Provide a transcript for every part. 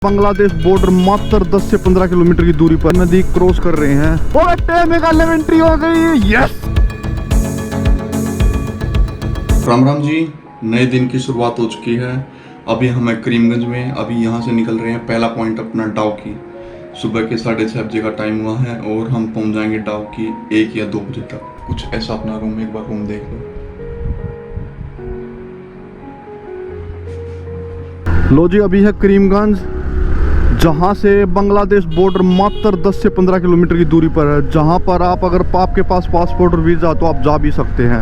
Bangladesh border मात्र 10 से 15 kilometre की दूरी पर नदी क्रॉस कर रहे हैं और मेघालय एंट्री हो गई। यस राम राम जी, नए दिन की शुरुआत हो चुकी है। अभी हम हैं करीमगंज में। अभी यहाँ से निकल रहे हैं। पहला पॉइंट अपना डाउकी। सुबह के 6:30 बजे का टाइम हुआ है और हम पहुँच जाएंगे डाउकी 1 या 2 बजे तक। कुछ ऐसा अपना रूम, एक बार रूम देख लो जी, अभी है करीमगंज, जहाँ से बांग्लादेश बॉर्डर मात्र 10 से 15 किलोमीटर की दूरी पर है। जहाँ पर आप अगर आपके पास पासपोर्ट और वीज़ा तो आप जा भी सकते हैं।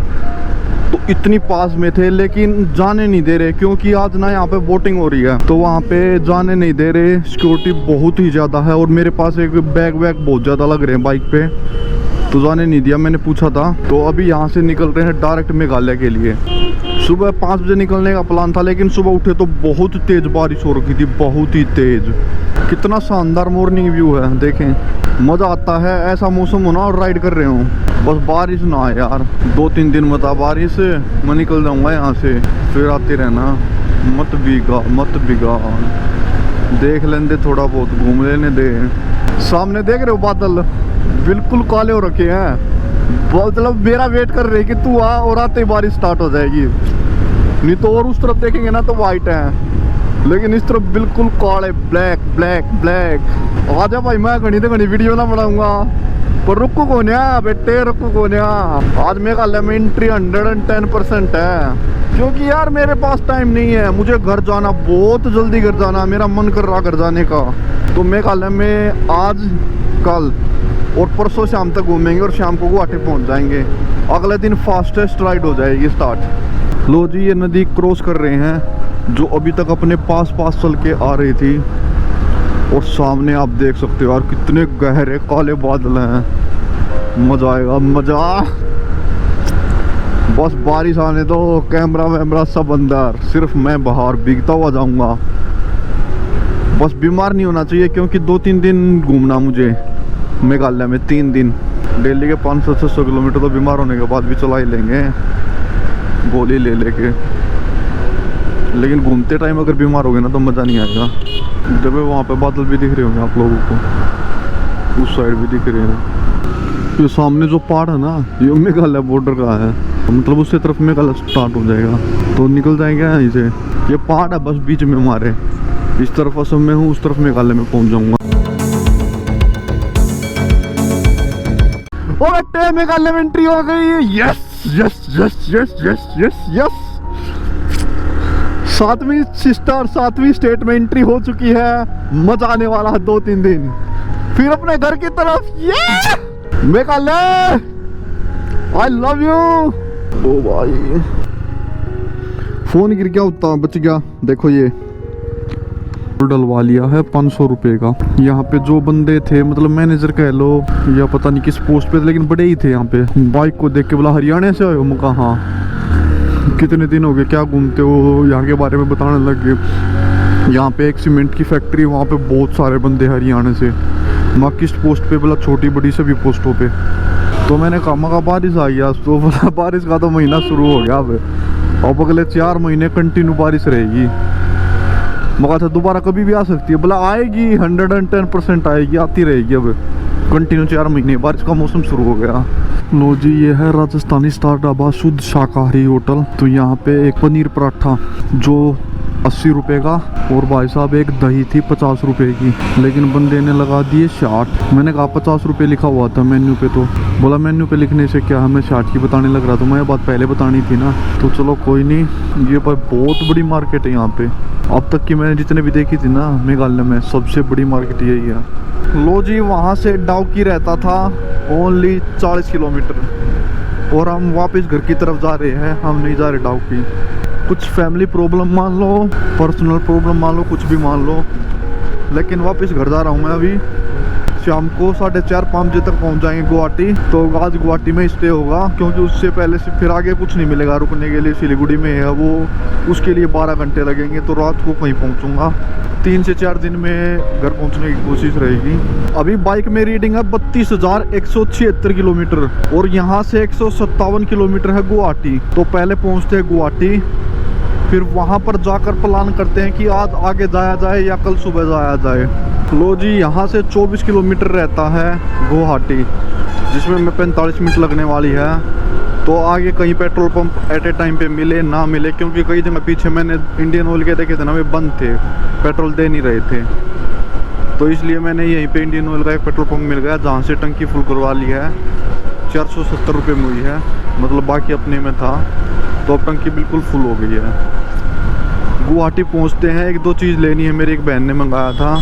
तो इतनी पास में थे लेकिन जाने नहीं दे रहे, क्योंकि आज ना यहाँ पे वोटिंग हो रही है तो वहाँ पे जाने नहीं दे रहे। सिक्योरिटी बहुत ही ज़्यादा है और मेरे पास एक बैग बहुत ज़्यादा लग रहे हैं बाइक पे, तो जाने नहीं दिया। मैंने पूछा था। तो अभी यहाँ से निकल रहे हैं डायरेक्ट मेघालय के लिए। सुबह 5 बजे निकलने का प्लान था, लेकिन सुबह उठे तो बहुत तेज़ बारिश हो रखी थी, बहुत ही तेज़। कितना शानदार मॉर्निंग व्यू है, देखें। मज़ा आता है ऐसा मौसम होना और राइड कर रहे हो। बस बारिश ना आए यार। 2-3 दिन मत आ बारिश, मैं निकल जाऊँगा यहाँ से। फिर आते रहना, मत बिगा। देख लेंदे, थोड़ा बहुत घूम लेने दे। सामने देख रहे हो बादल बिल्कुल काले हो रखे हैं। मतलब मेरा वेट कर रहे हैं कि तू आ, और आते ही बारिश स्टार्ट हो जाएगी। नहीं तो और उस तरफ देखेंगे ना तो वाइट है, लेकिन इस तरफ बिल्कुल काले, ब्लैक। आजा भाई, मैं घनी वीडियो ना बनाऊंगा, पर रुको कोन्या बेटे, रुको कोन्या। आज मेघालय में एंट्री 110% है, क्योंकि यार मेरे पास टाइम नहीं है। मुझे घर जाना, बहुत जल्दी घर जाना, मेरा मन कर रहा घर जाने का। तो मेघालय में आज, कल और परसों शाम तक घूमेंगे और शाम को गुवाहाटी पहुंच जाएंगे। अगले दिन फास्टेस्ट राइड हो जाएगी स्टार्ट। लो जी, ये नदी क्रॉस कर रहे हैं जो अभी तक अपने पास चल के आ रही थी। और सामने आप देख सकते हो यार, कितने गहरे काले बादल हैं। मजा आएगा, मजा। बस बारिश आने दो, कैमरा सब अंदर, सिर्फ मैं बाहर भीगता हुआ जाऊंगा। बस बीमार नहीं होना चाहिए, क्योंकि 2-3 दिन घूमना मुझे मेघालय में। 3 दिन दिल्ली के 500-600 किलोमीटर तो बीमार होने के बाद भी चला ही लेंगे, गोली ले लेके। लेकिन घूमते टाइम अगर बीमार हो गए ना तो मज़ा नहीं आएगा। जब वहाँ पे बादल भी दिख रहे होंगे आप लोगों को, उस साइड भी दिख रहे हैं। ये सामने जो पहाड़ है ना, ये मेघालय बॉर्डर का है। मतलब उससे तरफ मेघालय स्टार्ट हो जाएगा, तो निकल जाएंगे यहाँ से। ये पहाड़ है बस बीच में हमारे। इस तरफ असम में हूँ, उस तरफ मेघालय में पहुँच जाऊँगा। और मेघालय में एंट्री हो गई। यस 7वीं स्टेट में एंट्री हो चुकी है। मजा आने वाला है 2-3 दिन। फिर अपने घर की तरफ। ये मेघालय, आई लव यू। ओ भाई, फोन गिर गया, उतना बच गया। देखो ये डलवा लिया है 500 रुपये का। यहाँ पे जो बंदे थे, मतलब मैनेजर कह लो या पता नहीं किस पोस्ट पे थे, लेकिन बड़े ही थे यहाँ पे। बाइक को देख के बोला, हरियाणा से आए हो? मैं कहा हाँ। कितने दिन हो गए, क्या घूमते हो? यहाँ के बारे में बताने लग गए। यहाँ पे एक सीमेंट की फैक्ट्री, वहाँ पे बहुत सारे बंदे हरियाणा से। मैं किस पोस्ट पे? बोला छोटी बड़ी सभी पोस्टों पे। तो मैंने कहा, मगा बारिश आ गया। तो बोला बारिश का तो महीना शुरू हो गया अब अगले 4 महीने कंटिन्यू बारिश रहेगी। मगा था दोबारा कभी भी आ सकती है। बोला आएगी, 110% आएगी, आती रहेगी। अब कंटिन्यू 4 महीने बारिश का मौसम शुरू हो गया। लो जी, ये है राजस्थानी स्टार ढाबा, शुद्ध शाकाहारी होटल। तो यहाँ पे एक पनीर पराठा जो 80 रुपये का, और भाई साहब एक दही थी 50 रुपये की, लेकिन बंदे ने लगा दिए 60। मैंने कहा 50 रुपये लिखा हुआ था मेन्यू पे। तो बोला मेन्यू पे लिखने से क्या, हमें 60 की बताने लग रहा। तो मैं बात पहले बतानी थी ना। तो चलो कोई नहीं। ये पर बहुत बड़ी मार्केट है यहाँ पे। अब तक की मैंने जितने भी देखी थी ना मेघालय में, सबसे बड़ी मार्केट यही है। लो जी, वहाँ से डाउकी रहता था ओनली 40 किलोमीटर, और हम वापस घर की तरफ जा रहे हैं। हम नहीं जा रहे डाउकी। कुछ फैमिली प्रॉब्लम मान लो, पर्सनल प्रॉब्लम मान लो, कुछ भी मान लो, लेकिन वापस घर जा रहा हूँ मैं। अभी शाम को 4:30-5 बजे तक पहुँच जाएंगे गुवाहाटी। तो आज गुवाहाटी में स्टे होगा, क्योंकि उससे पहले से फिर आगे कुछ नहीं मिलेगा रुकने के लिए। सिलीगुड़ी में है वो, उसके लिए 12 घंटे लगेंगे। तो रात को कहीं पहुँचूँगा। 3 से 4 दिन में घर पहुँचने की कोशिश रहेगी। अभी बाइक में रीडिंग है 32,176 किलोमीटर, और यहाँ से 157 किलोमीटर है गुवाहाटी। तो पहले पहुँचते हैं गुवाहाटी, फिर वहाँ पर जाकर प्लान करते हैं कि आज आगे जाया जाए या कल सुबह जाया जाए। लो जी, यहाँ से 24 किलोमीटर रहता है गुवाहाटी, जिसमें मैं 45 मिनट लगने वाली है। तो आगे कहीं petrol pump at A time पे मिले ना मिले, क्योंकि कई जगह पीछे मैंने इंडियन ऑयल के देखे थे ना, वे बंद थे, पेट्रोल दे नहीं रहे थे। तो इसलिए मैंने यहीं पे इंडियन ऑयल का एक पेट्रोल पंप मिल गया, जहाँ से टंकी फुल करवा ली है। 470 रुपये में हुई है, मतलब बाकी अपने में था। तो अब टंकी बिल्कुल फुल हो गई है। गुवाहाटी पहुँचते हैं, एक दो चीज़ लेनी है, मेरी एक बहन ने मंगाया था,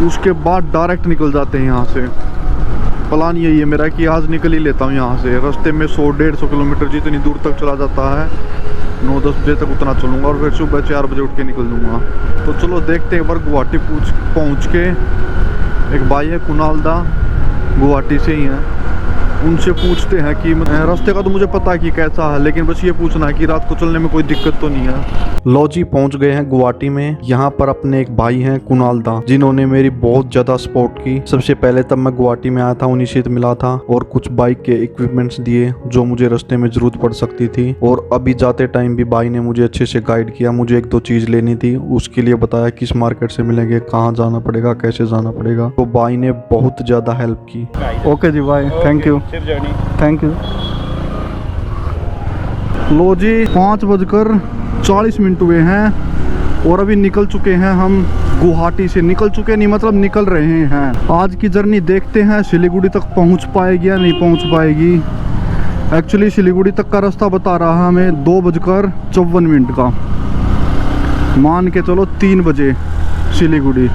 उसके बाद डायरेक्ट निकल जाते हैं यहाँ से। प्लान यही है मेरा कि आज निकल ही लेता हूँ यहाँ से। रास्ते में 100-150 किलोमीटर जितनी दूर तक चला जाता है, 9-10 बजे तक उतना चलूँगा और फिर सुबह 4 बजे उठ के निकल दूँगा। तो चलो देखते हैं एक बार गुवाहाटी पहुँच के। एक भाई है कुणाल दा, गुवाहाटी से ही हैं, उनसे पूछते हैं कि रास्ते का तो मुझे पता है कि कैसा है, लेकिन बस ये पूछना है कि रात को चलने में कोई दिक्कत तो नहीं है। लो जी, पहुंच गए हैं गुवाहाटी में। यहाँ पर अपने एक भाई हैं कुणाल दा, जिन्होंने मेरी बहुत ज्यादा सपोर्ट की। सबसे पहले तब मैं गुवाहाटी में आया था, उन्हीं से मिला था और कुछ बाइक के इक्विपमेंट्स दिए जो मुझे रास्ते में जरूरत पड़ सकती थी। और अभी जाते टाइम भी भाई ने मुझे अच्छे से गाइड किया। मुझे एक दो चीज लेनी थी, उसके लिए बताया किस मार्केट से मिलेंगे, कहाँ जाना पड़ेगा, कैसे जाना पड़ेगा। तो भाई ने बहुत ज्यादा हेल्प की। ओके जी भाई, थैंक यू, थैंक यू। लो जी, 5:40 हुए हैं और अभी निकल चुके हैं हम गुवाहाटी से। निकल चुके नहीं, मतलब निकल रहे हैं। आज की जर्नी देखते हैं सिलीगुड़ी तक पहुंच पाएगी या नहीं पहुंच पाएगी। एक्चुअली सिलीगुड़ी तक का रास्ता बता रहा है हमें 2:54 का, मान के चलो 3 बजे सिलीगुड़ी।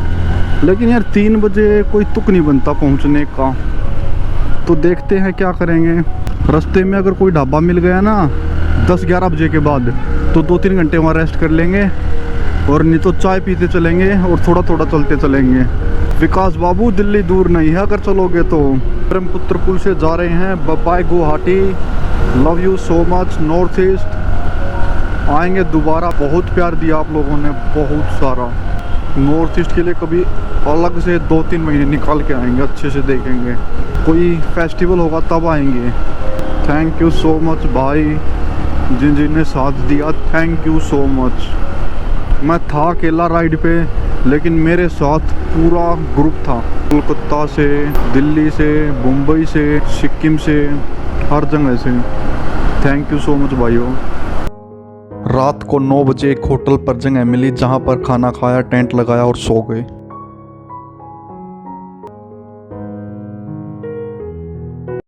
लेकिन यार 3 बजे कोई तुक नहीं बनता पहुंचने का। तो देखते हैं क्या करेंगे। रास्ते में अगर कोई ढाबा मिल गया ना 10-11 बजे के बाद, तो 2-3 घंटे वहाँ रेस्ट कर लेंगे, और नहीं तो चाय पीते चलेंगे और थोड़ा थोड़ा चलते चलेंगे। विकास बाबू, दिल्ली दूर नहीं है अगर चलोगे तो। ब्रह्मपुत्र पुल से जा रहे हैं। Bye bye Guwahati, love you so much. North east आएंगे दोबारा। बहुत प्यार दिया आप लोगों ने, बहुत सारा। नॉर्थ ईस्ट के लिए कभी अलग से 2-3 महीने निकाल के आएंगे, अच्छे से देखेंगे। कोई फेस्टिवल होगा तब आएंगे। थैंक यू सो मच भाई, जिन जिन ने साथ दिया, थैंक यू सो मच। मैं था अकेला राइड पे, लेकिन मेरे साथ पूरा ग्रुप था। कोलकाता से, दिल्ली से, मुंबई से, सिक्किम से, हर जगह से। थैंक यू सो मच भाइयों। रात को 9 बजे एक होटल पर जगह मिली, जहाँ पर खाना खाया, टेंट लगाया और सो गए।